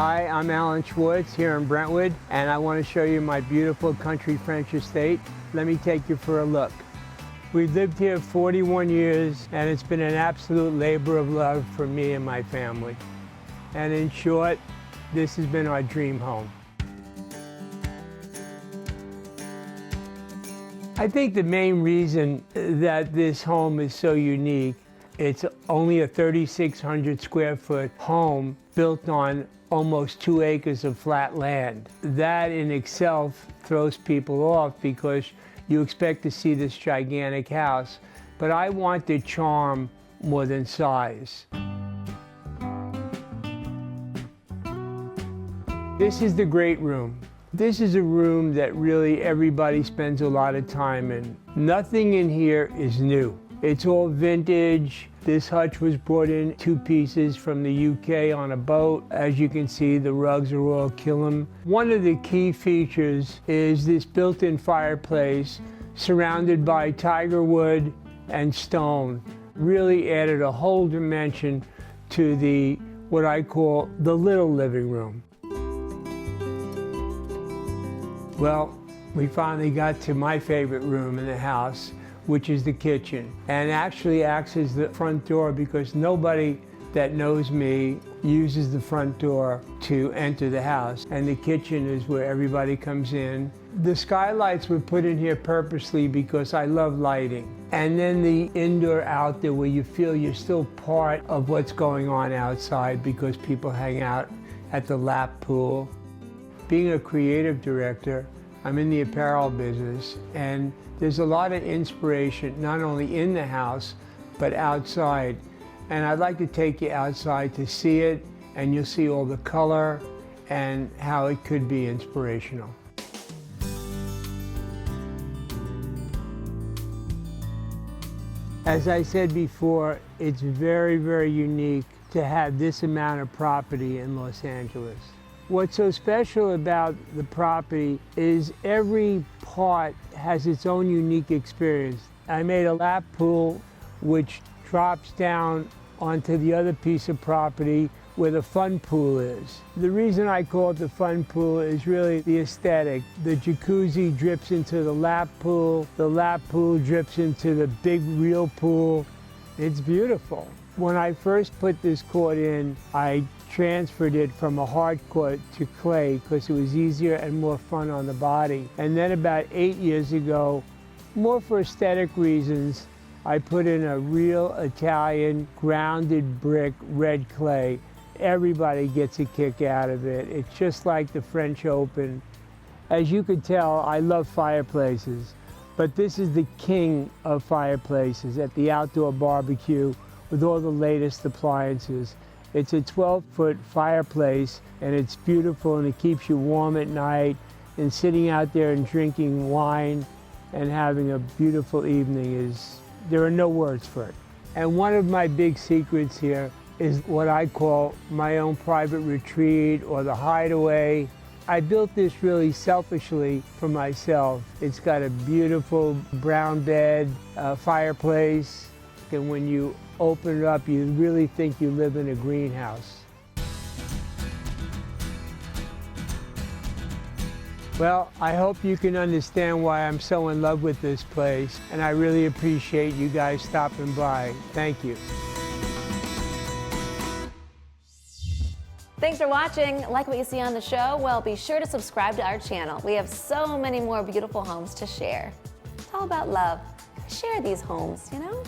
Hi, I'm Schwartz here in Brentwood, and I want to show you my beautiful country French estate. Let me take you for a look. We've lived here 41 years, and it's been an absolute labor of love for me and my family. And in short, this has been our dream home. I think the main reason that this home is so unique, it's only a 3,600 square foot home built on almost 2 acres of flat land. That in itself throws people off because you expect to see this gigantic house, but I wanted charm more than size. This is the great room. This is a room that really everybody spends a lot of time in. Nothing in here is new. It's all vintage. This hutch was brought in 2 pieces from the UK on a boat. As you can see, the rugs are all Killam. One of the key features is this built-in fireplace surrounded by tiger wood and stone. Really added a whole dimension to what I call the little living room. Well, we finally got to my favorite room in the house, which is the kitchen, and actually acts as the front door because nobody that knows me uses the front door to enter the house, and the kitchen is where everybody comes in. The skylights were put in here purposely because I love lighting. And then the indoor-outdoor where you feel you're still part of what's going on outside because people hang out at the lap pool. Being a creative director, I'm in the apparel business, and there's a lot of inspiration, not only in the house, but outside. And I'd like to take you outside to see it, and you'll see all the color and how it could be inspirational. As I said before, it's very, very unique to have this amount of property in Los Angeles. What's so special about the property is every part has its own unique experience. I made a lap pool which drops down onto the other piece of property where the fun pool is. The reason I call it the fun pool is really the aesthetic. The jacuzzi drips into the lap pool drips into the big real pool. It's beautiful. When I first put this court in, I transferred it from a hard court to clay because it was easier and more fun on the body. And then about 8 years ago, more for aesthetic reasons, I put in a real Italian grounded brick red clay. Everybody gets a kick out of it. It's just like the French Open. As you can tell, I love fireplaces, but this is the king of fireplaces at the outdoor barbecue with all the latest appliances. It's a 12-foot fireplace, and it's beautiful, and it keeps you warm at night, and sitting out there and drinking wine and having a beautiful evening there are no words for it. And one of my big secrets here is what I call my own private retreat or the hideaway. I built this really selfishly for myself. It's got a beautiful brown bed, fireplace, and when you open it up, you really think you live in a greenhouse. Well, I hope you can understand why I'm so in love with this place, and I really appreciate you guys stopping by. Thank you. Thanks for watching. Like what you see on the show? Well, be sure to subscribe to our channel. We have so many more beautiful homes to share. It's all about love. Share these homes, you know?